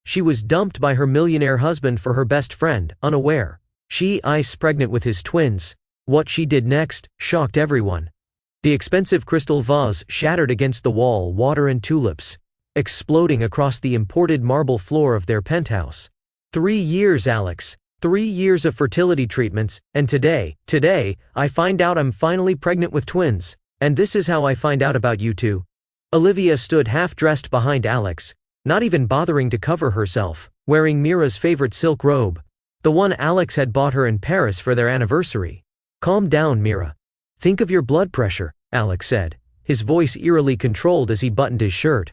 She was dumped by her millionaire husband for her best friend, unaware. She is pregnant with his twins. What she did next shocked everyone. The expensive crystal vase shattered against the wall, water and tulips exploding across the imported marble floor of their penthouse. 3 years, Alex. 3 years of fertility treatments, and today, I find out I'm finally pregnant with twins. And this is how I find out about you two. Olivia stood half-dressed behind Alex, not even bothering to cover herself, wearing Mira's favorite silk robe, the one Alex had bought her in Paris for their anniversary. Calm down, Mira. Think of your blood pressure, Alex said, his voice eerily controlled as he buttoned his shirt.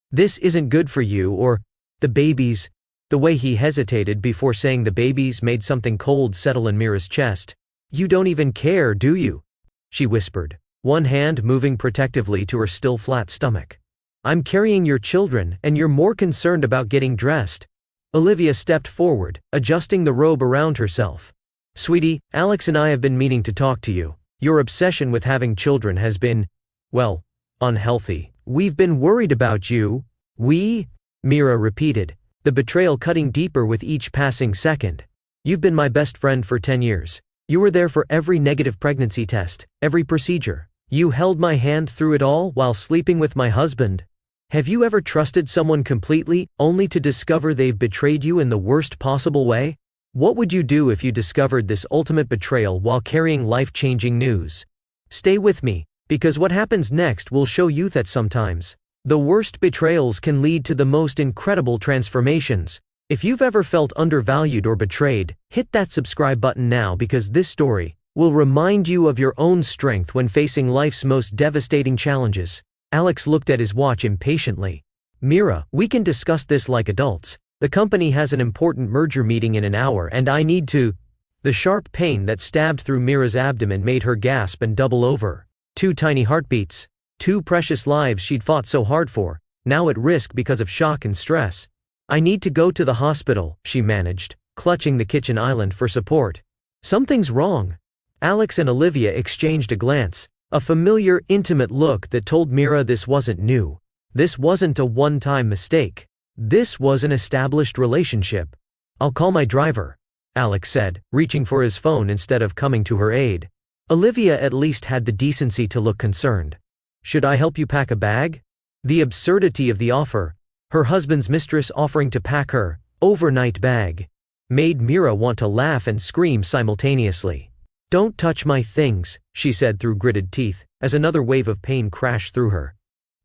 This isn't good for you or the babies. The way he hesitated before saying the babies made something cold settle in Mira's chest. You don't even care, do you? She whispered, one hand moving protectively to her still flat stomach. I'm carrying your children, and you're more concerned about getting dressed. Olivia stepped forward, adjusting the robe around herself. Sweetie, Alex and I have been meaning to talk to you. Your obsession with having children has been, well, unhealthy. We've been worried about you. We? Mira repeated, the betrayal cutting deeper with each passing second. You've been my best friend for 10 years. You were there for every negative pregnancy test, every procedure. You held my hand through it all while sleeping with my husband. Have you ever trusted someone completely, only to discover they've betrayed you in the worst possible way? What would you do if you discovered this ultimate betrayal while carrying life-changing news? Stay with me, because what happens next will show you that sometimes the worst betrayals can lead to the most incredible transformations. If you've ever felt undervalued or betrayed, hit that subscribe button now, because this story will remind you of your own strength when facing life's most devastating challenges. Alex looked at his watch impatiently. Mira, we can discuss this like adults. The company has an important merger meeting in an hour and I need to. The sharp pain that stabbed through Mira's abdomen made her gasp and double over. 2 tiny heartbeats. 2 precious lives she'd fought so hard for, now at risk because of shock and stress. I need to go to the hospital, she managed, clutching the kitchen island for support. Something's wrong. Alex and Olivia exchanged a glance, a familiar, intimate look that told Mira this wasn't new. This wasn't a one-time mistake. This was an established relationship. I'll call my driver, Alex said, reaching for his phone instead of coming to her aid. Olivia at least had the decency to look concerned. Should I help you pack a bag? The absurdity of the offer, her husband's mistress offering to pack her overnight bag, made Mira want to laugh and scream simultaneously. Don't touch my things, she said through gritted teeth, as another wave of pain crashed through her.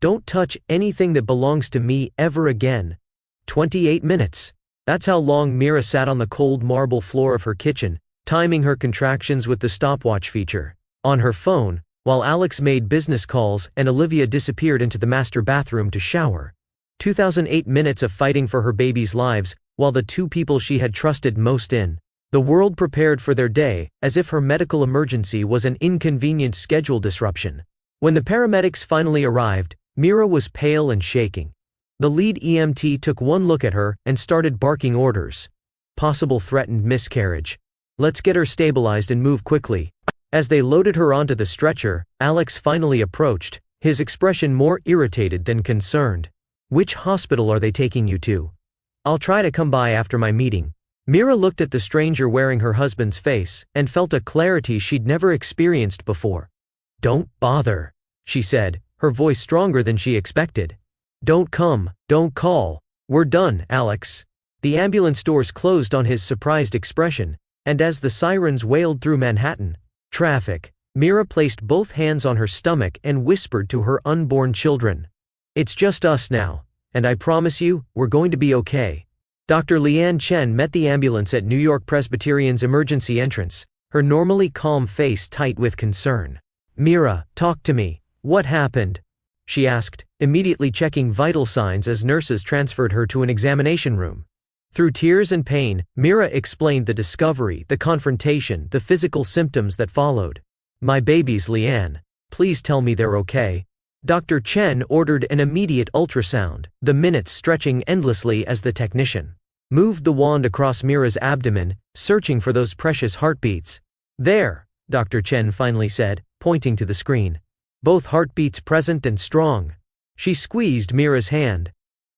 Don't touch anything that belongs to me ever again. 28 minutes. That's how long Mira sat on the cold marble floor of her kitchen, timing her contractions with the stopwatch feature on her phone, while Alex made business calls and Olivia disappeared into the master bathroom to shower. 2008 minutes of fighting for her babies' lives, while the 2 people she had trusted most in the world prepared for their day, as if her medical emergency was an inconvenient schedule disruption. When the paramedics finally arrived, Mira was pale and shaking. The lead EMT took one look at her and started barking orders. Possible threatened miscarriage. Let's get her stabilized and move quickly. As they loaded her onto the stretcher, Alex finally approached, his expression more irritated than concerned. Which hospital are they taking you to? I'll try to come by after my meeting. Mira looked at the stranger wearing her husband's face and felt a clarity she'd never experienced before. Don't bother, she said, her voice stronger than she expected. Don't come, don't call. We're done, Alex. The ambulance doors closed on his surprised expression, and as the sirens wailed through Manhattan traffic, Mira placed both hands on her stomach and whispered to her unborn children. It's just us now, and I promise you, we're going to be okay. Dr. Leanne Chen met the ambulance at New York Presbyterian's emergency entrance, her normally calm face tight with concern. Mira, talk to me. What happened? She asked, immediately checking vital signs as nurses transferred her to an examination room. Through tears and pain, Mira explained the discovery, the confrontation, the physical symptoms that followed. My babies, Leanne. Please tell me they're okay. Dr. Chen ordered an immediate ultrasound, the minutes stretching endlessly as the technician moved the wand across Mira's abdomen, searching for those precious heartbeats. There, Dr. Chen finally said, pointing to the screen. Both heartbeats present and strong. She squeezed Mira's hand.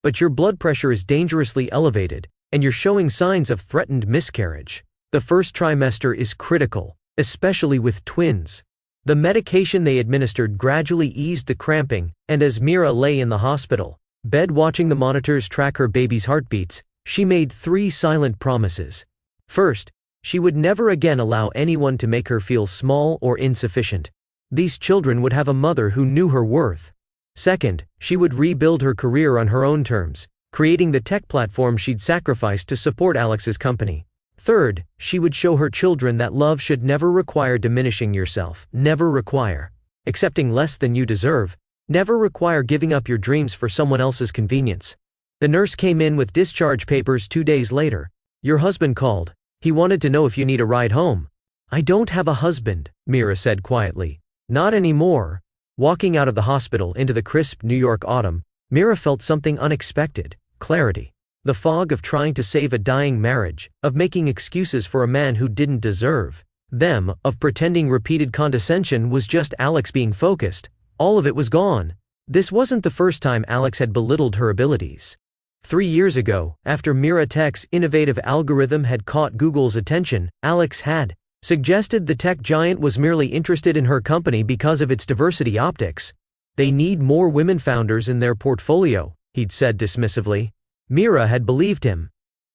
But your blood pressure is dangerously elevated, and you're showing signs of threatened miscarriage. The first trimester is critical, especially with twins. The medication they administered gradually eased the cramping, and as Mira lay in the hospital bed watching the monitors track her baby's heartbeats, she made 3 silent promises. First, she would never again allow anyone to make her feel small or insufficient. These children would have a mother who knew her worth. Second, she would rebuild her career on her own terms, creating the tech platform she'd sacrificed to support Alex's company. Third, she would show her children that love should never require diminishing yourself, never require accepting less than you deserve, never require giving up your dreams for someone else's convenience. The nurse came in with discharge papers 2 days later. Your husband called. He wanted to know if you need a ride home. I don't have a husband, Mira said quietly. Not anymore. Walking out of the hospital into the crisp New York autumn, Mira felt something unexpected: clarity. The fog of trying to save a dying marriage, of making excuses for a man who didn't deserve them, of pretending repeated condescension was just Alex being focused. All of it was gone. This wasn't the first time Alex had belittled her abilities. 3 years ago, after Mira Tech's innovative algorithm had caught Google's attention, Alex had suggested the tech giant was merely interested in her company because of its diversity optics. They need more women founders in their portfolio, he'd said dismissively. Mira had believed him,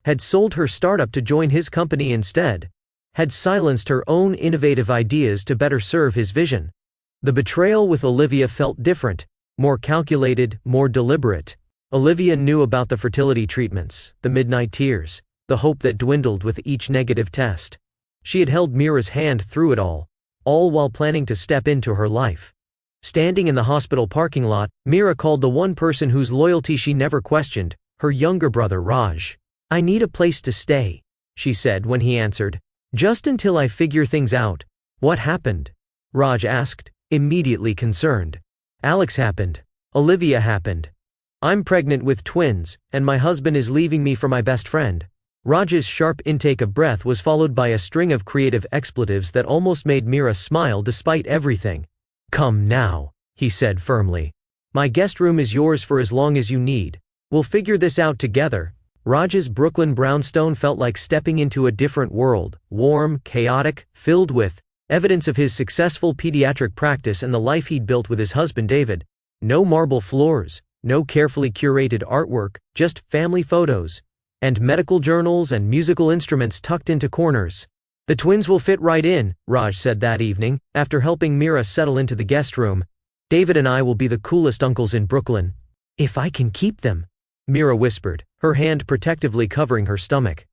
had sold her startup to join his company instead, had silenced her own innovative ideas to better serve his vision. The betrayal with Olivia felt different, more calculated, more deliberate. Olivia knew about the fertility treatments, the midnight tears, the hope that dwindled with each negative test. She had held Mira's hand through it all while planning to step into her life. Standing in the hospital parking lot, Mira called the one person whose loyalty she never questioned, her younger brother Raj. I need a place to stay, she said when he answered. Just until I figure things out. What happened? Raj asked, immediately concerned. Alex happened. Olivia happened. I'm pregnant with twins, and my husband is leaving me for my best friend. Raj's sharp intake of breath was followed by a string of creative expletives that almost made Mira smile despite everything. Come now, he said firmly. My guest room is yours for as long as you need. We'll figure this out together. Raj's Brooklyn brownstone felt like stepping into a different world, warm, chaotic, filled with evidence of his successful pediatric practice and the life he'd built with his husband David. No marble floors, no carefully curated artwork, just family photos, and medical journals and musical instruments tucked into corners. The twins will fit right in, Raj said that evening, after helping Mira settle into the guest room. David and I will be the coolest uncles in Brooklyn. If I can keep them, Mira whispered, her hand protectively covering her stomach.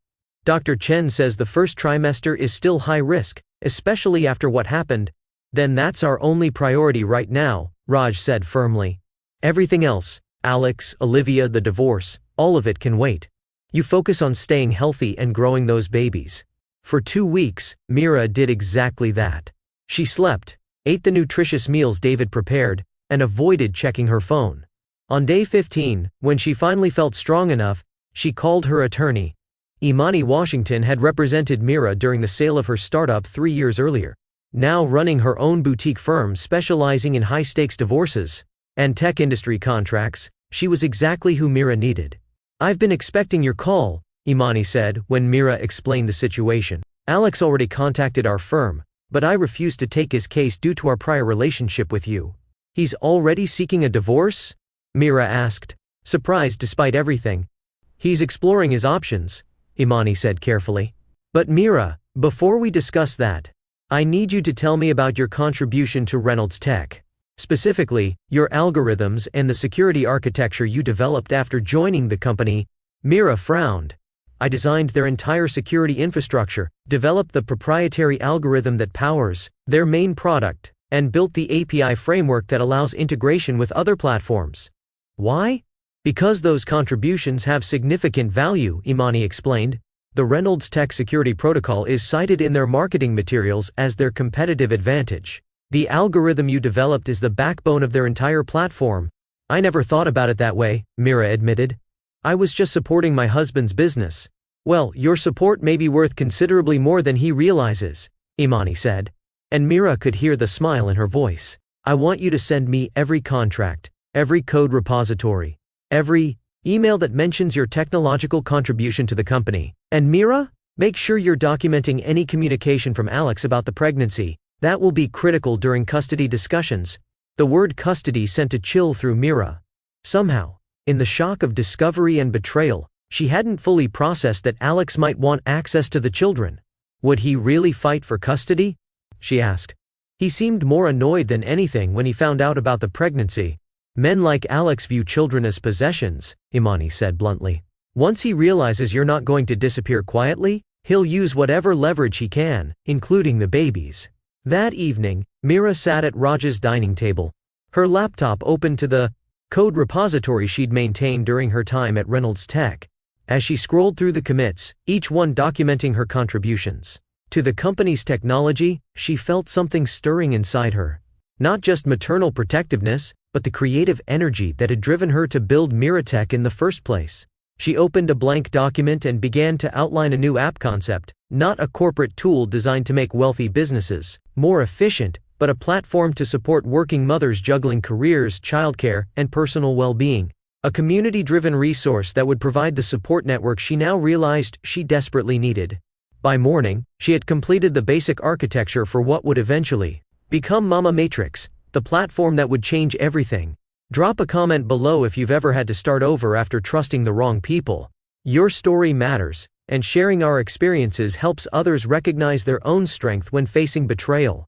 Dr. Chen says the first trimester is still high risk, especially after what happened. Then that's our only priority right now, Raj said firmly. Everything else, Alex, Olivia, the divorce, all of it can wait. You focus on staying healthy and growing those babies. For 2 weeks, Mira did exactly that. She slept, ate the nutritious meals David prepared, and avoided checking her phone. On day 15, when she finally felt strong enough, she called her attorney. Imani Washington had represented Mira during the sale of her startup 3 years earlier. Now running her own boutique firm specializing in high-stakes divorces and tech industry contracts, she was exactly who Mira needed. I've been expecting your call, Imani said when Mira explained the situation. Alex already contacted our firm, but I refuse to take his case due to our prior relationship with you. He's already seeking a divorce? Mira asked, surprised despite everything. He's exploring his options, Imani said carefully. But Mira, before we discuss that, I need you to tell me about your contribution to Reynolds Tech. Specifically, your algorithms and the security architecture you developed after joining the company. Mira frowned. I designed their entire security infrastructure, developed the proprietary algorithm that powers their main product, and built the API framework that allows integration with other platforms. Why? Because those contributions have significant value, Imani explained. The Reynolds Tech security protocol is cited in their marketing materials as their competitive advantage. The algorithm you developed is the backbone of their entire platform. I never thought about it that way, Mira admitted. I was just supporting my husband's business. Well, your support may be worth considerably more than he realizes, Imani said. And Mira could hear the smile in her voice. I want you to send me every contract, every code repository, every email that mentions your technological contribution to the company. And Mira, make sure you're documenting any communication from Alex about the pregnancy. That will be critical during custody discussions." The word custody sent a chill through Mira. Somehow, in the shock of discovery and betrayal, she hadn't fully processed that Alex might want access to the children. Would he really fight for custody? She asked. He seemed more annoyed than anything when he found out about the pregnancy. "Men like Alex view children as possessions," Imani said bluntly. "Once he realizes you're not going to disappear quietly, he'll use whatever leverage he can, including the babies." That evening, Mira sat at Raj's dining table. Her laptop open to the code repository she'd maintained during her time at Reynolds Tech. As she scrolled through the commits, each one documenting her contributions to the company's technology, she felt something stirring inside her. Not just maternal protectiveness, but the creative energy that had driven her to build Miratech in the first place. She opened a blank document and began to outline a new app concept, not a corporate tool designed to make wealthy businesses more efficient, but a platform to support working mothers juggling careers, childcare, and personal well-being. A community-driven resource that would provide the support network she now realized she desperately needed. By morning, she had completed the basic architecture for what would eventually become Mama Matrix, the platform that would change everything. Drop a comment below if you've ever had to start over after trusting the wrong people. Your story matters, and sharing our experiences helps others recognize their own strength when facing betrayal.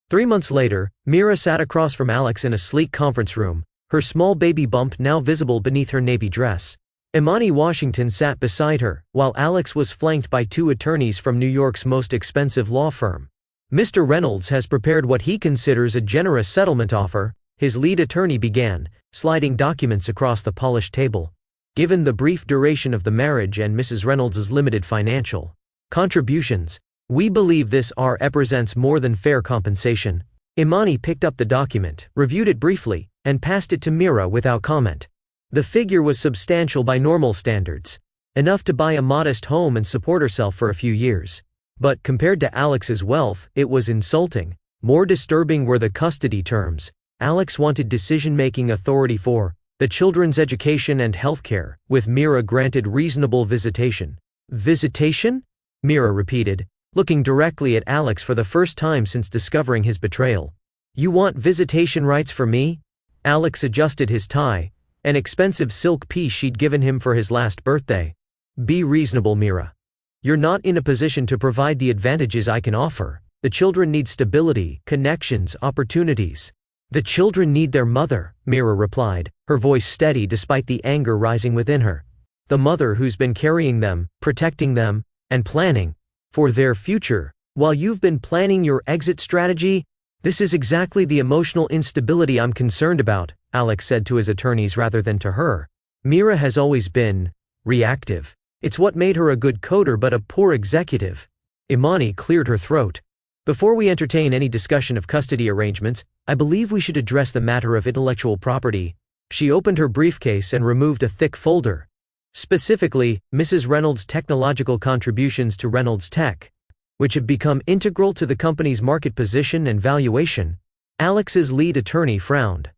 3 months later, Mira sat across from Alex in a sleek conference room, her small baby bump now visible beneath her navy dress. Imani Washington sat beside her, while Alex was flanked by 2 attorneys from New York's most expensive law firm. "Mr. Reynolds has prepared what he considers a generous settlement offer," his lead attorney began, sliding documents across the polished table. "Given the brief duration of the marriage and Mrs. Reynolds' limited financial contributions, we believe this represents more than fair compensation." Imani picked up the document, reviewed it briefly, and passed it to Mira without comment. The figure was substantial by normal standards, enough to buy a modest home and support herself for a few years. But compared to Alex's wealth, it was insulting. More disturbing were the custody terms. Alex wanted decision-making authority for the children's education and healthcare, with Mira granted reasonable visitation. "Visitation?" Mira repeated, looking directly at Alex for the first time since discovering his betrayal. "You want visitation rights for me?" Alex adjusted his tie, an expensive silk piece she'd given him for his last birthday. "Be reasonable, Mira. You're not in a position to provide the advantages I can offer. The children need stability, connections, opportunities." "The children need their mother," Mira replied, her voice steady despite the anger rising within her. "The mother who's been carrying them, protecting them, and planning for their future, while you've been planning your exit strategy. This is exactly the emotional instability I'm concerned about," Alex said to his attorneys rather than to her. "Mira has always been reactive. It's what made her a good coder but a poor executive." Imani cleared her throat. "Before we entertain any discussion of custody arrangements, I believe we should address the matter of intellectual property." She opened her briefcase and removed a thick folder. Specifically, Mrs. Reynolds' technological contributions to Reynolds Tech, which have become integral to the company's market position and valuation. Alex's lead attorney frowned.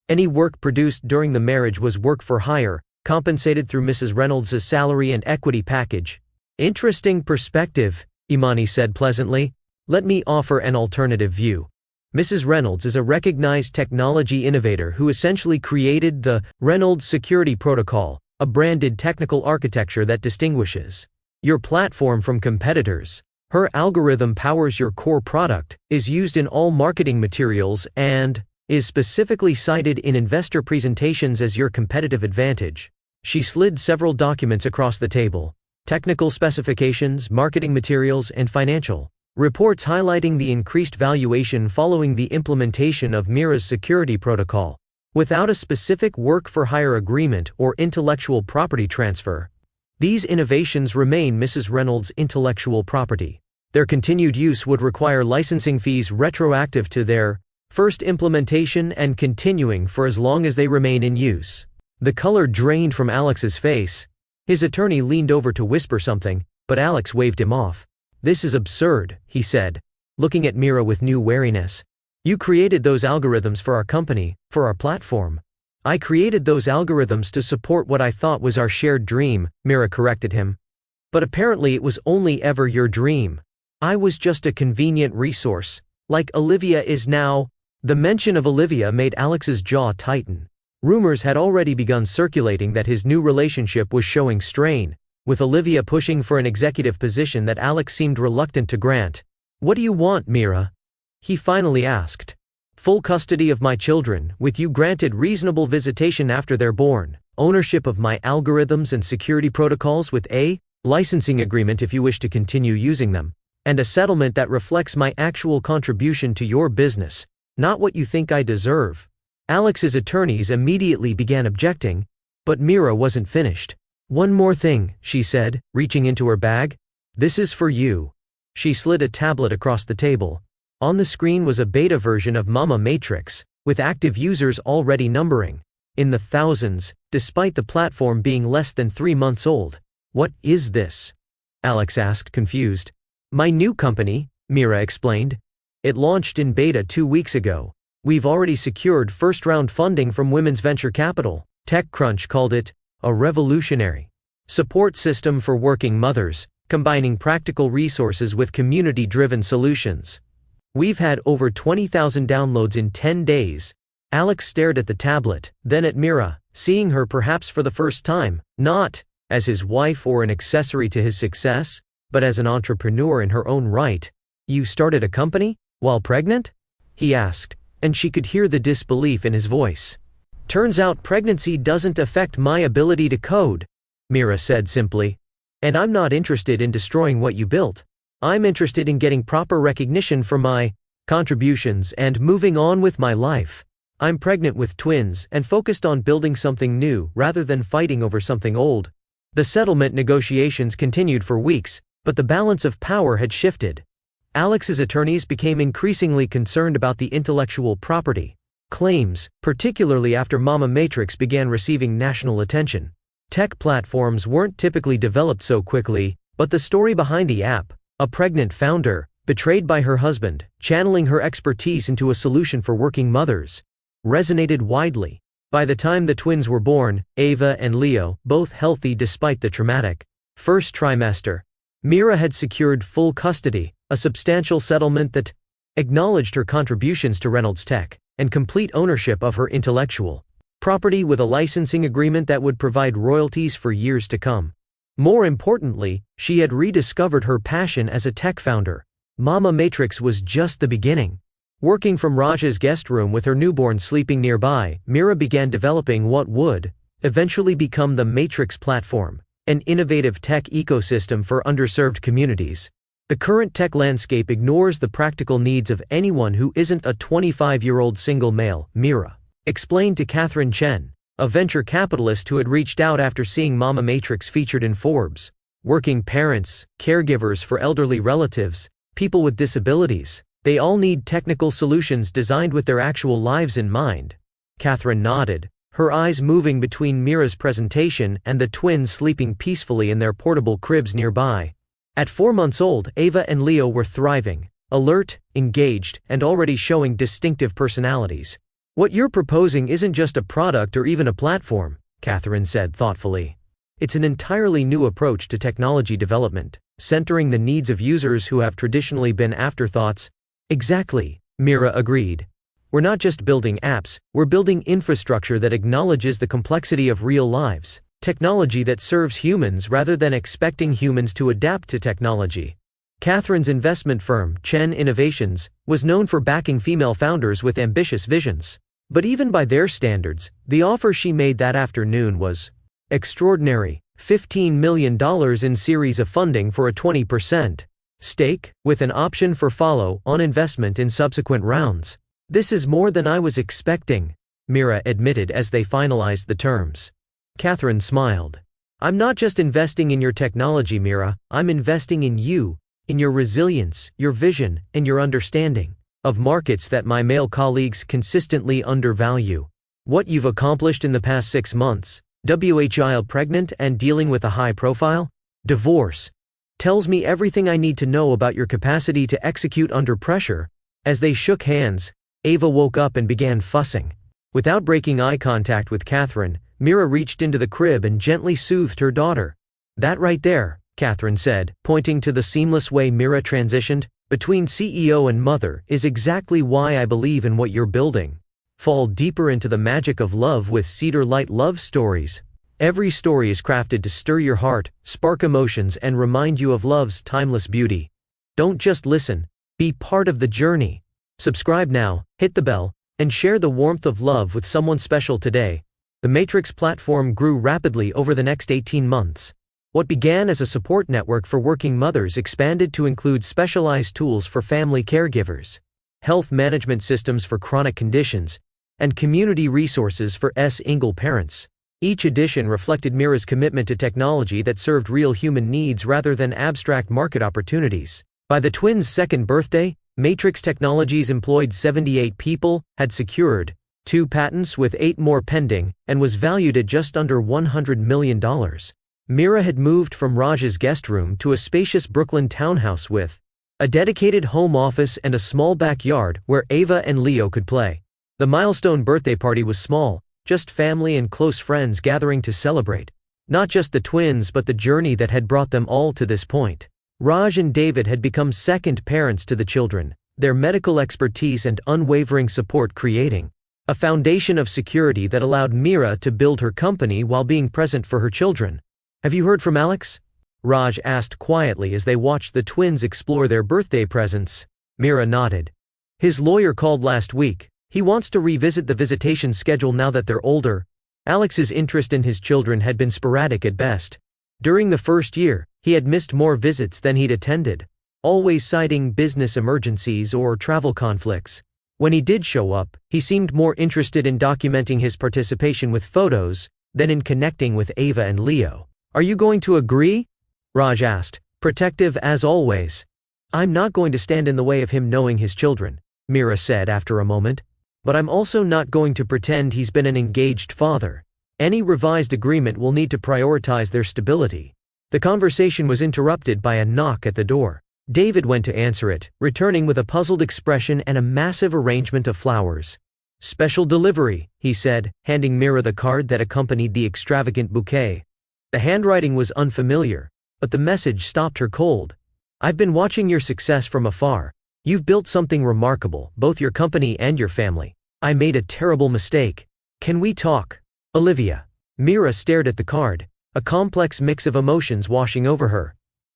Any work produced during the marriage was work for hire, compensated through Mrs. Reynolds' salary and equity package. "Interesting perspective," Imani said pleasantly. "Let me offer an alternative view. Mrs. Reynolds is a recognized technology innovator who essentially created the Reynolds Security Protocol, a branded technical architecture that distinguishes your platform from competitors. Her algorithm powers your core product, is used in all marketing materials, and is specifically cited in investor presentations as your competitive advantage." She slid several documents across the table: technical specifications, marketing materials, and financial reports highlighting the increased valuation following the implementation of Mira's security protocol. Without a specific work-for-hire agreement or intellectual property transfer, these innovations remain Mrs. Reynolds' intellectual property. Their continued use would require licensing fees retroactive to their first implementation and continuing for as long as they remain in use. The color drained from Alex's face. His attorney leaned over to whisper something, but Alex waved him off. "This is absurd," he said, looking at Mira with new wariness. "You created those algorithms for our company, for our platform. I created those algorithms to support what I thought was our shared dream, Mira corrected him. But apparently it was only ever your dream. I was just a convenient resource, like Olivia is now. The mention of Olivia made Alex's jaw tighten. Rumors had already begun circulating that his new relationship was showing strain, with Olivia pushing for an executive position that Alex seemed reluctant to grant. What do you want, Mira? He finally asked. Full custody of my children, with you granted reasonable visitation after they're born, ownership of my algorithms and security protocols with a licensing agreement if you wish to continue using them, and a settlement that reflects my actual contribution to your business, not what you think I deserve. Alex's attorneys immediately began objecting, but Mira wasn't finished. One more thing, she said, reaching into her bag. This is for you. She slid a tablet across the table. On the screen was a beta version of Mama Matrix, with active users already numbering in the thousands, despite the platform being less than 3 months old. What is this? Alex asked, confused. My new company, Mira explained. It launched in beta 2 weeks ago. We've already secured first-round funding from Women's Venture Capital. TechCrunch called it a revolutionary support system for working mothers, combining practical resources with community-driven solutions. We've had over 20,000 downloads in 10 days. Alex stared at the tablet, then at Mira, seeing her perhaps for the first time, not as his wife or an accessory to his success, but as an entrepreneur in her own right. You started a company? While pregnant? He asked, and she could hear the disbelief in his voice. Turns out pregnancy doesn't affect my ability to code, Mira said simply. And I'm not interested in destroying what you built. I'm interested in getting proper recognition for my contributions and moving on with my life. I'm pregnant with twins and focused on building something new rather than fighting over something old. The settlement negotiations continued for weeks, but the balance of power had shifted. Alex's attorneys became increasingly concerned about the intellectual property claims, particularly after Mama Matrix began receiving national attention. Tech platforms weren't typically developed so quickly, but the story behind the app, a pregnant founder, betrayed by her husband, channeling her expertise into a solution for working mothers, resonated widely. By the time the twins were born, Ava and Leo, both healthy despite the traumatic first trimester, Mira had secured full custody, a substantial settlement that acknowledged her contributions to Reynolds Tech, and complete ownership of her intellectual property with a licensing agreement that would provide royalties for years to come. More importantly, she had rediscovered her passion as a tech founder. Mama Matrix was just the beginning. Working from Raja's guest room with her newborn sleeping nearby, Mira began developing what would eventually become the Matrix platform, an innovative tech ecosystem for underserved communities. The current tech landscape ignores the practical needs of anyone who isn't a 25-year-old single male, Mira explained to Catherine Chen, a venture capitalist who had reached out after seeing Mama Matrix featured in Forbes. Working parents, caregivers for elderly relatives, people with disabilities, they all need technical solutions designed with their actual lives in mind. Catherine nodded, her eyes moving between Mira's presentation and the twins sleeping peacefully in their portable cribs nearby. At 4 months old, Ava and Leo were thriving, alert, engaged, and already showing distinctive personalities. What you're proposing isn't just a product or even a platform, Catherine said thoughtfully. It's an entirely new approach to technology development, centering the needs of users who have traditionally been afterthoughts. Exactly, Mira agreed. We're not just building apps, we're building infrastructure that acknowledges the complexity of real lives, technology that serves humans rather than expecting humans to adapt to technology. Catherine's investment firm, Chen Innovations, was known for backing female founders with ambitious visions. But even by their standards, the offer she made that afternoon was extraordinary: $15 million in series of funding for a 20% stake, with an option for follow-on investment in subsequent rounds. This is more than I was expecting, Mira admitted as they finalized the terms. Catherine smiled. I'm not just investing in your technology, Mira, I'm investing in you, in your resilience, your vision, and your understanding of markets that my male colleagues consistently undervalue. What you've accomplished in the past 6 months, while pregnant and dealing with a high-profile divorce, tells me everything I need to know about your capacity to execute under pressure. As they shook hands, Ava woke up and began fussing. Without breaking eye contact with Catherine, Mira reached into the crib and gently soothed her daughter. "That right there," Catherine said, pointing to the seamless way Mira transitioned between CEO and mother, "is exactly why I believe in what you're building." Fall deeper into the magic of love with Cedar Light Love Stories. Every story is crafted to stir your heart, spark emotions, and remind you of love's timeless beauty. Don't just listen, be part of the journey. Subscribe now, hit the bell, and share the warmth of love with someone special today. The Matrix platform grew rapidly over the next 18 months. What began as a support network for working mothers expanded to include specialized tools for family caregivers, health management systems for chronic conditions, and community resources for single parents. Each edition reflected Mira's commitment to technology that served real human needs rather than abstract market opportunities. By the twins' second birthday, Matrix Technologies employed 78 people, had secured 2 patents with 8 more pending, and was valued at just under $100 million. Mira had moved from Raj's guest room to a spacious Brooklyn townhouse with a dedicated home office and a small backyard where Ava and Leo could play. The milestone birthday party was small, just family and close friends gathering to celebrate. Not just the twins but the journey that had brought them all to this point. Raj and David had become second parents to the children, their medical expertise and unwavering support creating a foundation of security that allowed Mira to build her company while being present for her children. "Have you heard from Alex?" Raj asked quietly as they watched the twins explore their birthday presents. Mira nodded. "His lawyer called last week. He wants to revisit the visitation schedule now that they're older." Alex's interest in his children had been sporadic at best. During the first year, he had missed more visits than he'd attended, always citing business emergencies or travel conflicts. When he did show up, he seemed more interested in documenting his participation with photos than in connecting with Ava and Leo. "Are you going to agree?" Raj asked, protective as always. "I'm not going to stand in the way of him knowing his children," Mira said after a moment. "But I'm also not going to pretend he's been an engaged father. Any revised agreement will need to prioritize their stability." The conversation was interrupted by a knock at the door. David went to answer it, returning with a puzzled expression and a massive arrangement of flowers. "Special delivery," he said, handing Mira the card that accompanied the extravagant bouquet. The handwriting was unfamiliar, but the message stopped her cold. "I've been watching your success from afar. You've built something remarkable, both your company and your family. I made a terrible mistake. Can we talk? Olivia." Mira stared at the card, a complex mix of emotions washing over her.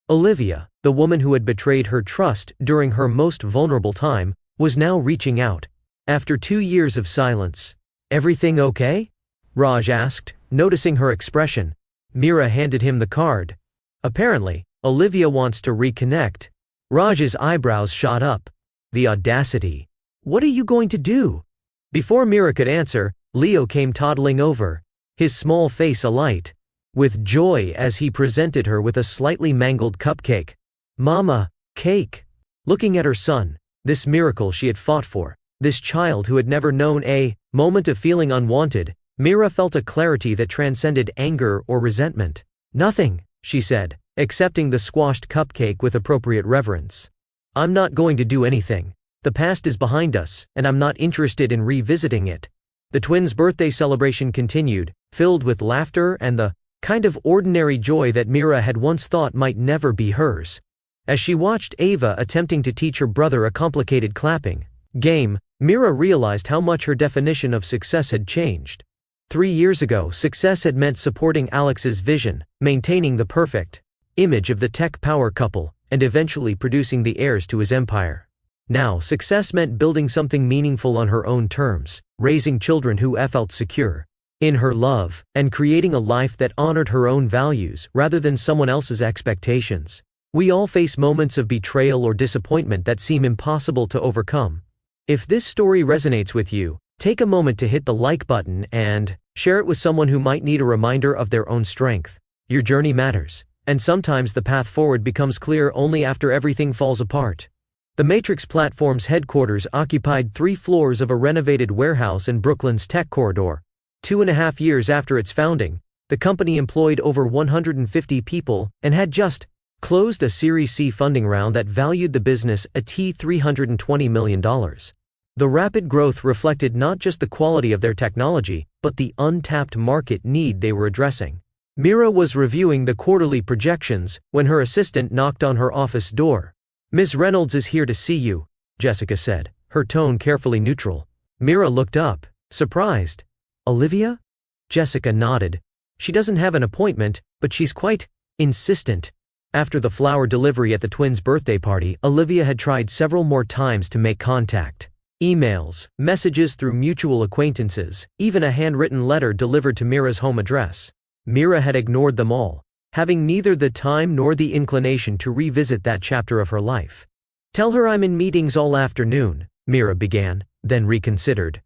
Olivia, the woman who had betrayed her trust during her most vulnerable time, was now reaching out. After 2 years of silence. "Everything okay?" Raj asked, noticing her expression. Mira handed him the card. "Apparently, Olivia wants to reconnect." Raj's eyebrows shot up. The audacity. "What are you going to do?" Before Mira could answer, Leo came toddling over, his small face alight with joy as he presented her with a slightly mangled cupcake. "Mama, cake." Looking at her son, this miracle she had fought for, this child who had never known a moment of feeling unwanted, Mira felt a clarity that transcended anger or resentment. "Nothing," she said, accepting the squashed cupcake with appropriate reverence. "I'm not going to do anything. The past is behind us, and I'm not interested in revisiting it." The twins' birthday celebration continued, filled with laughter and the kind of ordinary joy that Mira had once thought might never be hers. As she watched Ava attempting to teach her brother a complicated clapping game, Mira realized how much her definition of success had changed. 3 years ago, success had meant supporting Alex's vision, maintaining the perfect image of the tech power couple, and eventually producing the heirs to his empire. Now, success meant building something meaningful on her own terms, raising children who felt secure in her love, and creating a life that honored her own values rather than someone else's expectations. We all face moments of betrayal or disappointment that seem impossible to overcome. If this story resonates with you, take a moment to hit the like button and share it with someone who might need a reminder of their own strength. Your journey matters, and sometimes the path forward becomes clear only after everything falls apart. The Matrix platform's headquarters occupied 3 floors of a renovated warehouse in Brooklyn's tech corridor. 2.5 years after its founding, the company employed over 150 people and had just closed a Series C funding round that valued the business at $320 million. The rapid growth reflected not just the quality of their technology, but the untapped market need they were addressing. Mira was reviewing the quarterly projections when her assistant knocked on her office door. "Ms. Reynolds is here to see you," Jessica said, her tone carefully neutral. Mira looked up, surprised. "Olivia?" Jessica nodded. "She doesn't have an appointment, but she's quite insistent." After the flower delivery at the twins' birthday party, Olivia had tried several more times to make contact. Emails, messages through mutual acquaintances, even a handwritten letter delivered to Mira's home address. Mira had ignored them all, having neither the time nor the inclination to revisit that chapter of her life. "Tell her I'm in meetings all afternoon," Mira began, then reconsidered.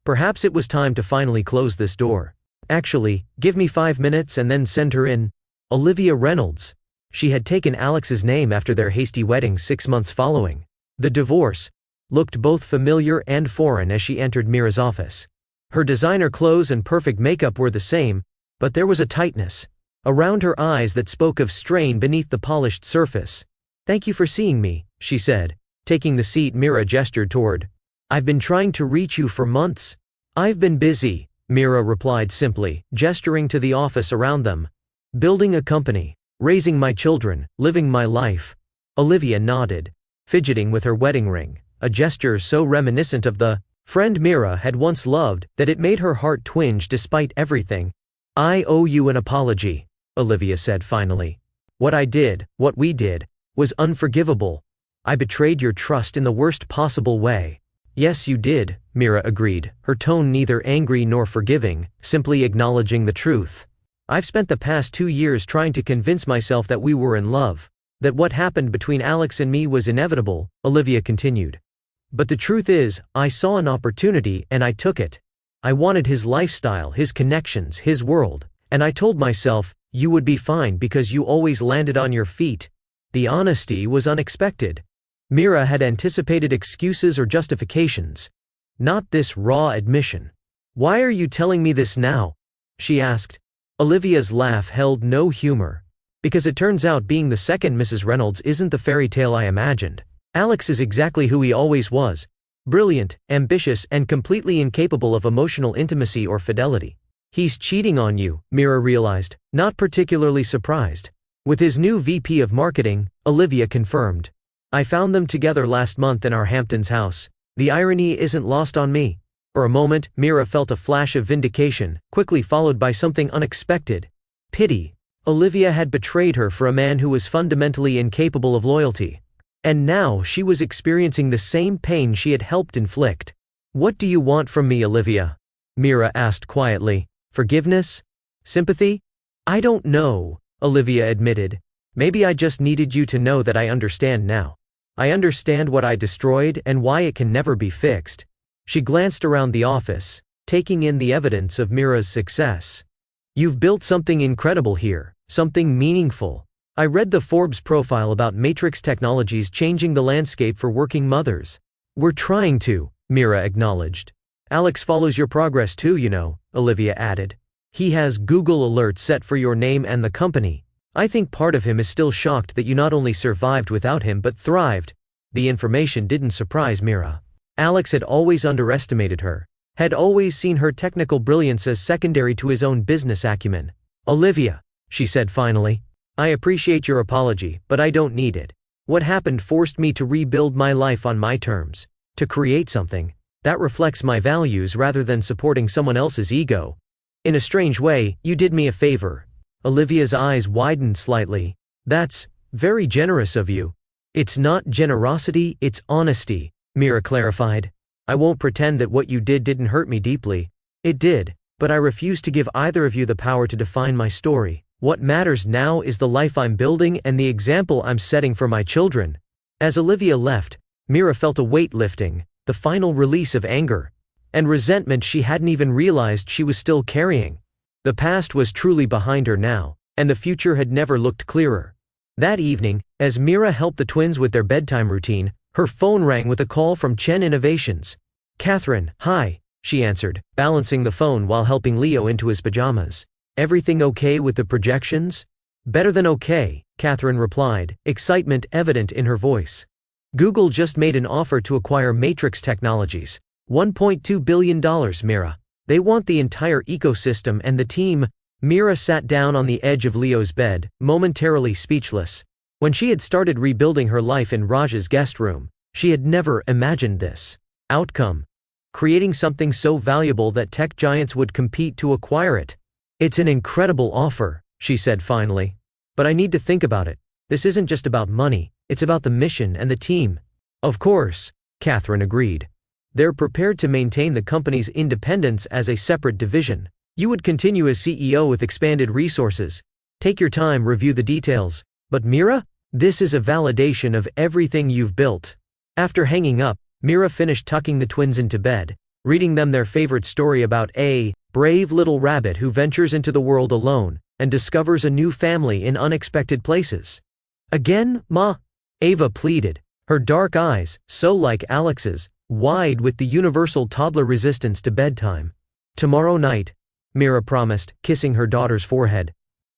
Perhaps it was time to finally close this door. "Actually, give me 5 minutes and then send her in." Olivia Reynolds. She had taken Alex's name after their hasty wedding 6 months following the divorce. Looked both familiar and foreign as she entered Mira's office. Her designer clothes and perfect makeup were the same, but there was a tightness around her eyes that spoke of strain beneath the polished surface. "Thank you for seeing me," she said, taking the seat Mira gestured toward. "I've been trying to reach you for months." "I've been busy," Mira replied simply, gesturing to the office around them. "Building a company, raising my children, living my life." Olivia nodded, fidgeting with her wedding ring, a gesture so reminiscent of the friend Mira had once loved that it made her heart twinge despite everything. "I owe you an apology," Olivia said finally. What we did, was unforgivable. I betrayed your trust in the worst possible way." "Yes, you did," Mira agreed, her tone neither angry nor forgiving, simply acknowledging the truth. "I've spent the past 2 years trying to convince myself that we were in love, that what happened between Alex and me was inevitable," Olivia continued. "But the truth is, I saw an opportunity and I took it. I wanted his lifestyle, his connections, his world, and I told myself, you would be fine because you always landed on your feet." The honesty was unexpected. Mira had anticipated excuses or justifications, not this raw admission. "Why are you telling me this now?" she asked. Olivia's laugh held no humor. "Because it turns out being the second Mrs. Reynolds isn't the fairy tale I imagined. Alex is exactly who he always was. Brilliant, ambitious, and completely incapable of emotional intimacy or fidelity. He's cheating on you," Mira realized, not particularly surprised. With his new VP of marketing, Olivia confirmed. "I found them together last month in our Hamptons house. The irony isn't lost on me." For a moment, Mira felt a flash of vindication, quickly followed by something unexpected. Pity. Olivia had betrayed her for a man who was fundamentally incapable of loyalty. And now she was experiencing the same pain she had helped inflict. "What do you want from me, Olivia?" Mira asked quietly. "Forgiveness? Sympathy?" "I don't know," Olivia admitted. "Maybe I just needed you to know that I understand now. I understand what I destroyed and why it can never be fixed." She glanced around the office, taking in the evidence of Mira's success. "You've built something incredible here, something meaningful. I read the Forbes profile about Matrix Technologies changing the landscape for working mothers." "We're trying to," Mira acknowledged. "Alex follows your progress too, you know," Olivia added. "He has Google alerts set for your name and the company. I think part of him is still shocked that you not only survived without him but thrived." The information didn't surprise Mira. Alex had always underestimated her, had always seen her technical brilliance as secondary to his own business acumen. "Olivia," she said finally, "I appreciate your apology, but I don't need it. What happened forced me to rebuild my life on my terms, to create something that reflects my values rather than supporting someone else's ego. In a strange way, you did me a favor." Olivia's eyes widened slightly. "That's very generous of you." "It's not generosity, it's honesty," Mira clarified. "I won't pretend that what you did didn't hurt me deeply. It did, but I refuse to give either of you the power to define my story. What matters now is the life I'm building and the example I'm setting for my children." As Olivia left, Mira felt a weight lifting, the final release of anger and resentment she hadn't even realized she was still carrying. The past was truly behind her now, and the future had never looked clearer. That evening, as Mira helped the twins with their bedtime routine, her phone rang with a call from Chen Innovations. "Catherine, hi," she answered, balancing the phone while helping Leo into his pajamas. "Everything okay with the projections?" "Better than okay," Catherine replied, excitement evident in her voice. Google just made an offer to acquire Matrix Technologies. $1.2 billion, Mira. They want the entire ecosystem and the team. Mira sat down on the edge of Leo's bed, momentarily speechless. When she had started rebuilding her life in Raj's guest room, she had never imagined this outcome. Creating something so valuable that tech giants would compete to acquire it. It's an incredible offer, she said finally. But I need to think about it. This isn't just about money, it's about the mission and the team. Of course, Catherine agreed. They're prepared to maintain the company's independence as a separate division. You would continue as CEO with expanded resources. Take your time, review the details. But Mira, this is a validation of everything you've built. After hanging up, Mira finished tucking the twins into bed, reading them their favorite story about a brave little rabbit who ventures into the world alone and discovers a new family in unexpected places. Again, Ma? Ava pleaded, her dark eyes, so like Alex's, wide with the universal toddler resistance to bedtime. Tomorrow night, Mira promised, kissing her daughter's forehead.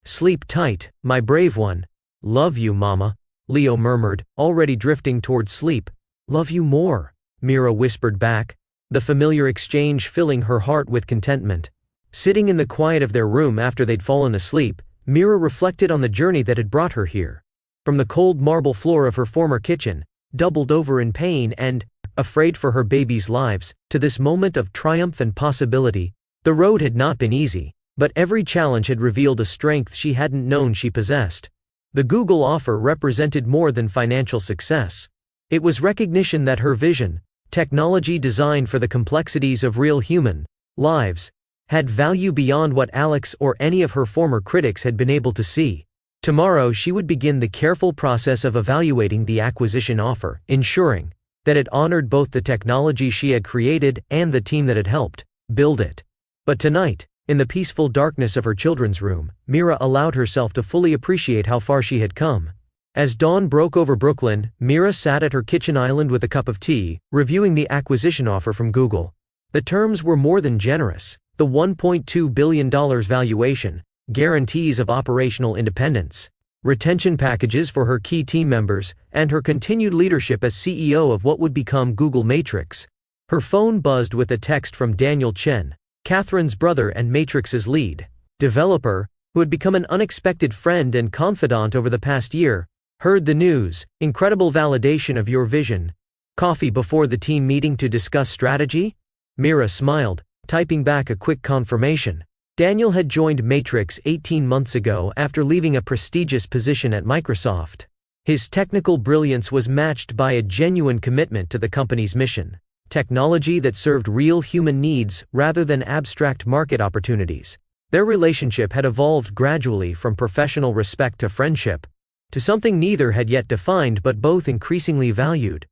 Sleep tight, my brave one. Love you, Mama, Leo murmured, already drifting towards sleep. Love you more, Mira whispered back, the familiar exchange filling her heart with contentment. Sitting in the quiet of their room after they'd fallen asleep, Mira reflected on the journey that had brought her here. From the cold marble floor of her former kitchen, doubled over in pain and afraid for her babies' lives, to this moment of triumph and possibility. The road had not been easy, but every challenge had revealed a strength she hadn't known she possessed. The Google offer represented more than financial success. It was recognition that her vision, technology designed for the complexities of real human lives, had value beyond what Alex or any of her former critics had been able to see. Tomorrow she would begin the careful process of evaluating the acquisition offer, ensuring that it honored both the technology she had created and the team that had helped build it. But tonight, in the peaceful darkness of her children's room, Mira allowed herself to fully appreciate how far she had come. As dawn broke over Brooklyn, Mira sat at her kitchen island with a cup of tea, reviewing the acquisition offer from Google. The terms were more than generous. The $1.2 billion valuation, guarantees of operational independence, retention packages for her key team members, and her continued leadership as CEO of what would become Google Matrix. Her phone buzzed with a text from Daniel Chen, Catherine's brother and Matrix's lead developer, who had become an unexpected friend and confidant over the past year. Heard the news, incredible validation of your vision. Coffee before the team meeting to discuss strategy? Mira smiled, typing back a quick confirmation. Daniel had joined Matrix 18 months ago after leaving a prestigious position at Microsoft. His technical brilliance was matched by a genuine commitment to the company's mission, technology that served real human needs rather than abstract market opportunities. Their relationship had evolved gradually from professional respect to friendship, to something neither had yet defined but both increasingly valued.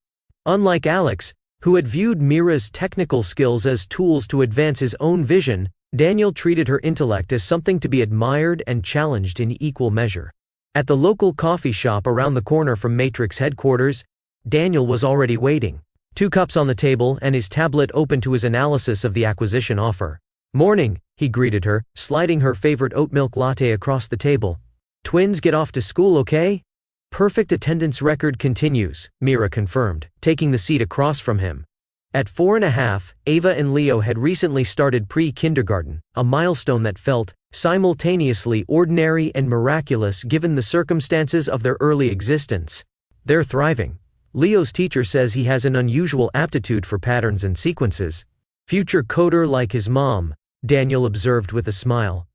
Unlike Alex, who had viewed Mira's technical skills as tools to advance his own vision, Daniel treated her intellect as something to be admired and challenged in equal measure. At the local coffee shop around the corner from Matrix headquarters, Daniel was already waiting, 2 cups on the table and his tablet open to his analysis of the acquisition offer. Morning, he greeted her, sliding her favorite oat milk latte across the table. Twins get off to school okay? Perfect attendance record continues, Mira confirmed, taking the seat across from him. At 4.5, Ava and Leo had recently started pre-kindergarten, a milestone that felt simultaneously ordinary and miraculous given the circumstances of their early existence. They're thriving. Leo's teacher says he has an unusual aptitude for patterns and sequences. Future coder like his mom, Daniel observed with a smile.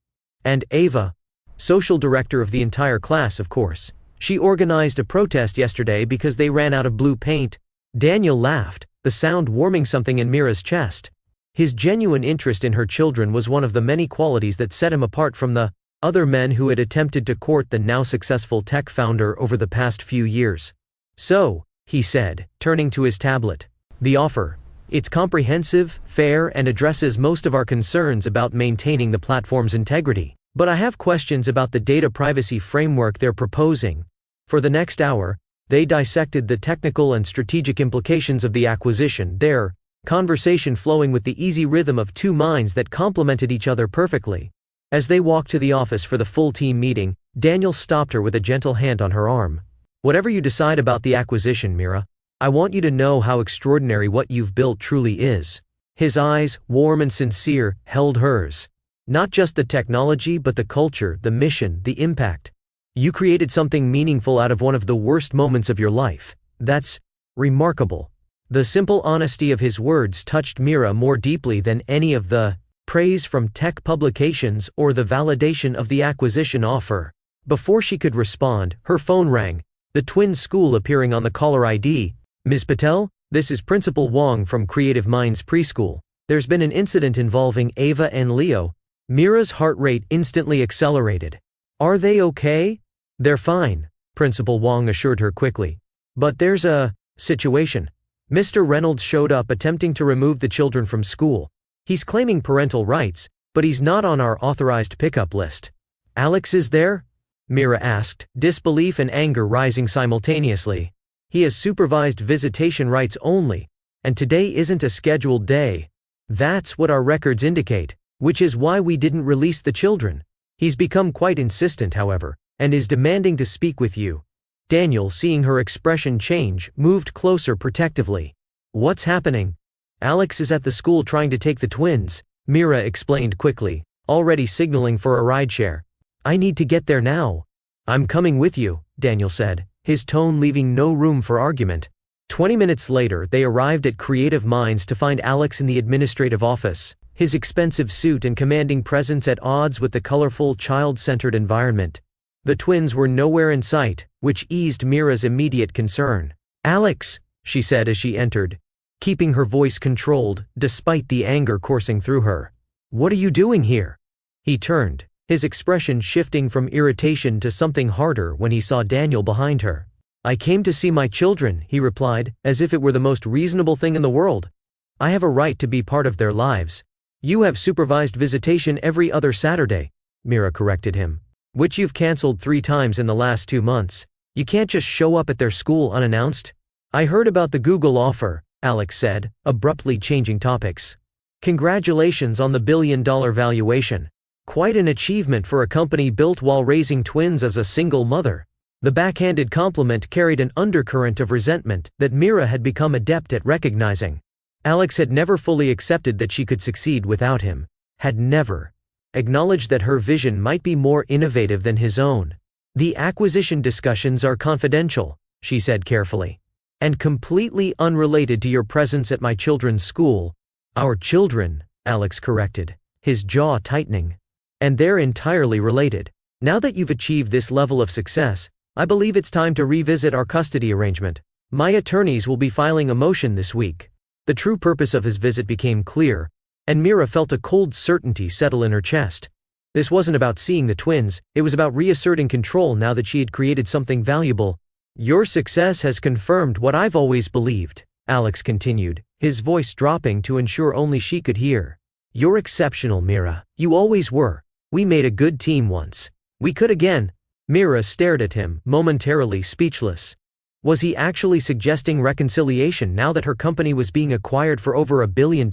And Ava, social director of the entire class, of course. She organized a protest yesterday because they ran out of blue paint. Daniel laughed, the sound warming something in Mira's chest. His genuine interest in her children was one of the many qualities that set him apart from the other men who had attempted to court the now successful tech founder over the past few years. So, he said, turning to his tablet, the offer. It's comprehensive, fair, and addresses most of our concerns about maintaining the platform's integrity. But I have questions about the data privacy framework they're proposing. For the next hour, they dissected the technical and strategic implications of the acquisition, their conversation flowing with the easy rhythm of 2 minds that complemented each other perfectly. As they walked to the office for the full team meeting, Daniel stopped her with a gentle hand on her arm. Whatever you decide about the acquisition, Mira, I want you to know how extraordinary what you've built truly is." His eyes, warm and sincere, held hers. "Not just the technology but the culture, the mission, the impact. You created something meaningful out of one of the worst moments of your life. That's remarkable." The simple honesty of his words touched Mira more deeply than any of the praise from tech publications or the validation of the acquisition offer. Before she could respond, her phone rang, the twins' school appearing on the caller ID. "Ms. Patel, this is Principal Wong from Creative Minds Preschool. There's been an incident involving Ava and Leo." Mira's heart rate instantly accelerated. "Are they okay?" "They're fine," Principal Wong assured her quickly. "But there's a situation. Mr. Reynolds showed up attempting to remove the children from school. He's claiming parental rights, but he's not on our authorized pickup list." "Alex is there?" Mira asked, disbelief and anger rising simultaneously. "He has supervised visitation rights only, and today isn't a scheduled day. That's what our records indicate, which is why we didn't release the children. He's become quite insistent, however, and is demanding to speak with you." Daniel, seeing her expression change, moved closer protectively. "What's happening?" "Alex is at the school trying to take the twins," Mira explained quickly, already signaling for a rideshare. "I need to get there now." "I'm coming with you," Daniel said, his tone leaving no room for argument. 20 minutes later, they arrived at Creative Minds to find Alex in the administrative office, his expensive suit and commanding presence at odds with the colorful, child-centered environment. The twins were nowhere in sight, which eased Mira's immediate concern. "Alex," she said as she entered, keeping her voice controlled, despite the anger coursing through her. "What are you doing here?" He turned, his expression shifting from irritation to something harder when he saw Daniel behind her. "I came to see my children," he replied, as if it were the most reasonable thing in the world. "I have a right to be part of their lives." "You have supervised visitation every other Saturday," Mira corrected him, "which you've canceled 3 times in the last 2 months. You can't just show up at their school unannounced." "I heard about the Google offer," Alex said, abruptly changing topics. "Congratulations on the $1 billion valuation. Quite an achievement for a company built while raising twins as a single mother." The backhanded compliment carried an undercurrent of resentment that Mira had become adept at recognizing. Alex had never fully accepted that she could succeed without him, had never acknowledged that her vision might be more innovative than his own. "The acquisition discussions are confidential," she said carefully, "and completely unrelated to your presence at my children's school." "Our children," Alex corrected, his jaw tightening. "And they're entirely related. Now that you've achieved this level of success, I believe it's time to revisit our custody arrangement. My attorneys will be filing a motion this week." The true purpose of his visit became clear, and Mira felt a cold certainty settle in her chest. This wasn't about seeing the twins, it was about reasserting control now that she had created something valuable. "Your success has confirmed what I've always believed," Alex continued, his voice dropping to ensure only she could hear. "You're exceptional, Mira. You always were. We made a good team once. We could again." Mira stared at him, momentarily speechless. Was he actually suggesting reconciliation now that her company was being acquired for over $1 billion?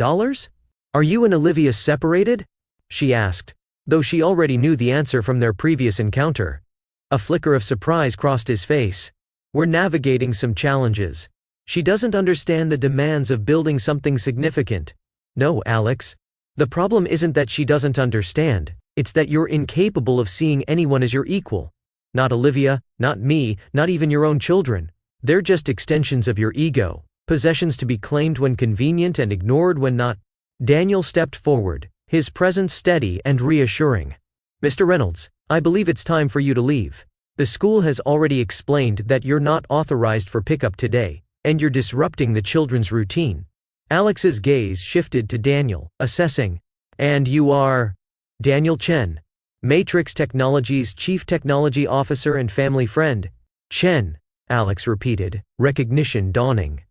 "Are you and Olivia separated?" she asked, though she already knew the answer from their previous encounter. A flicker of surprise crossed his face. "We're navigating some challenges. She doesn't understand the demands of building something significant." "No, Alex. The problem isn't that she doesn't understand, it's that you're incapable of seeing anyone as your equal. Not Olivia, not me, not even your own children. They're just extensions of your ego, possessions to be claimed when convenient and ignored when not." Daniel stepped forward, his presence steady and reassuring. "Mr. Reynolds, I believe it's time for you to leave. The school has already explained that you're not authorized for pickup today, and you're disrupting the children's routine." Alex's gaze shifted to Daniel, assessing. "And you are?" "Daniel Chen, Matrix Technologies Chief Technology Officer and family friend." "Chen," Alex repeated, recognition dawning.